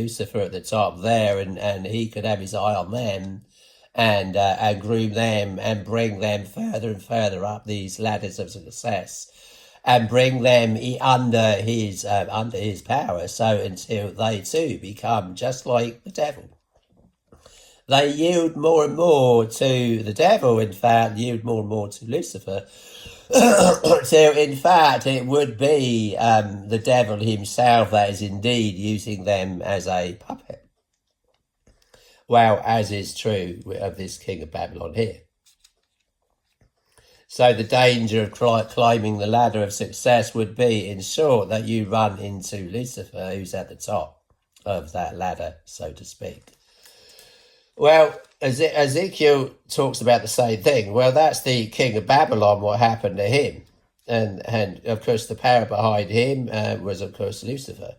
Lucifer at the top there, and he could have his eye on them and groom them and bring them further and further up these ladders of success and bring them under his power, so until they too become just like the devil. They yield more and more to the devil, in fact, yield more and more to Lucifer. So, in fact, it would be the devil himself that is indeed using them as a puppet. Well, as is true of this king of Babylon here. So the danger of climbing the ladder of success would be, in short, that you run into Lucifer, who's at the top of that ladder, so to speak. Well, Ezekiel talks about the same thing. Well, that's the king of Babylon, what happened to him. And of course, the power behind him was, of course, Lucifer.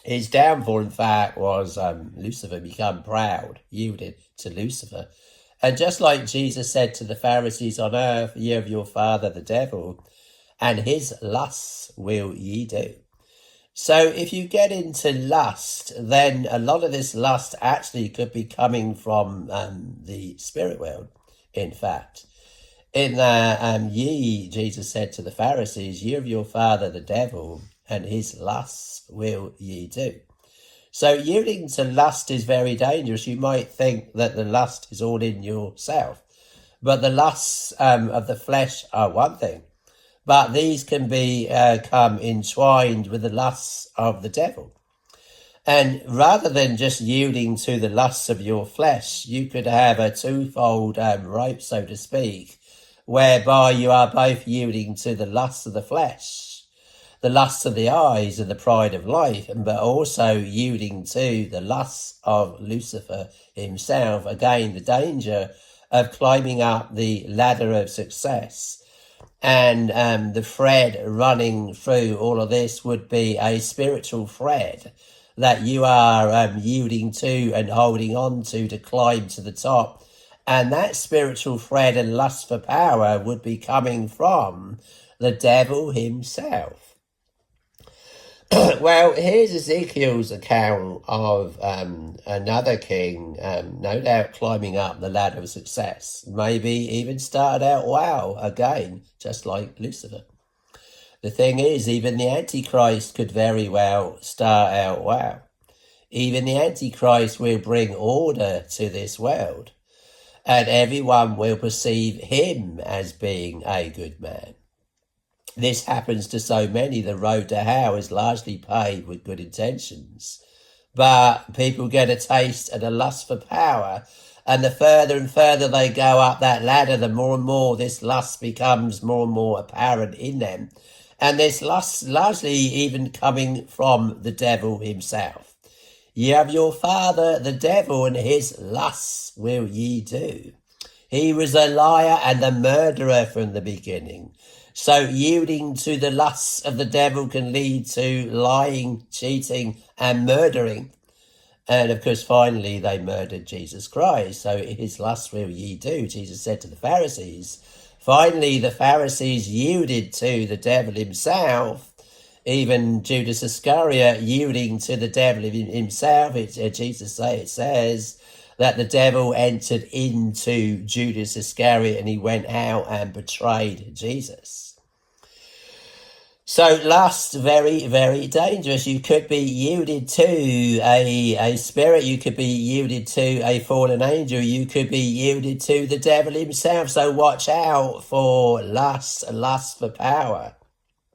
His downfall, in fact, was Lucifer become proud, yielded to Lucifer. And just like Jesus said to the Pharisees on earth, ye of your father the devil, and his lusts will ye do. So if you get into lust, then a lot of this lust actually could be coming from the spirit world, in fact. In Jesus said to the Pharisees, ye of your father the devil, and his lusts will ye do. So yielding to lust is very dangerous. You might think that the lust is all in yourself, but the lusts of the flesh are one thing, but these can become entwined with the lusts of the devil. And rather than just yielding to the lusts of your flesh, you could have a twofold rope, so to speak, whereby you are both yielding to the lusts of the flesh, the lusts of the eyes and the pride of life, but also yielding to the lusts of Lucifer himself. Again, the danger of climbing up the ladder of success. And the thread running through all of this would be a spiritual thread that you are yielding to and holding on to climb to the top. And that spiritual thread and lust for power would be coming from the devil himself. Well, here's Ezekiel's account of another king, no doubt climbing up the ladder of success. Maybe even started out well, again, just like Lucifer. The thing is, even the Antichrist could very well start out well. Even the Antichrist will bring order to this world, and everyone will perceive him as being a good man. This happens to so many. The road to hell is largely paved with good intentions. But people get a taste and a lust for power. And the further and further they go up that ladder, the more and more this lust becomes more and more apparent in them. And this lust largely even coming from the devil himself. Ye have your father, the devil, and his lusts will ye do. He was a liar and a murderer from the beginning. So yielding to the lusts of the devil can lead to lying, cheating, and murdering. And of course, finally, they murdered Jesus Christ. So his lusts will ye do, Jesus said to the Pharisees. Finally, the Pharisees yielded to the devil himself. Even Judas Iscariot yielding to the devil himself. Jesus says that the devil entered into Judas Iscariot and he went out and betrayed Jesus. So lust, very, very dangerous. You could be yielded to a spirit. You could be yielded to a fallen angel. You could be yielded to the devil himself. So watch out for lust for power.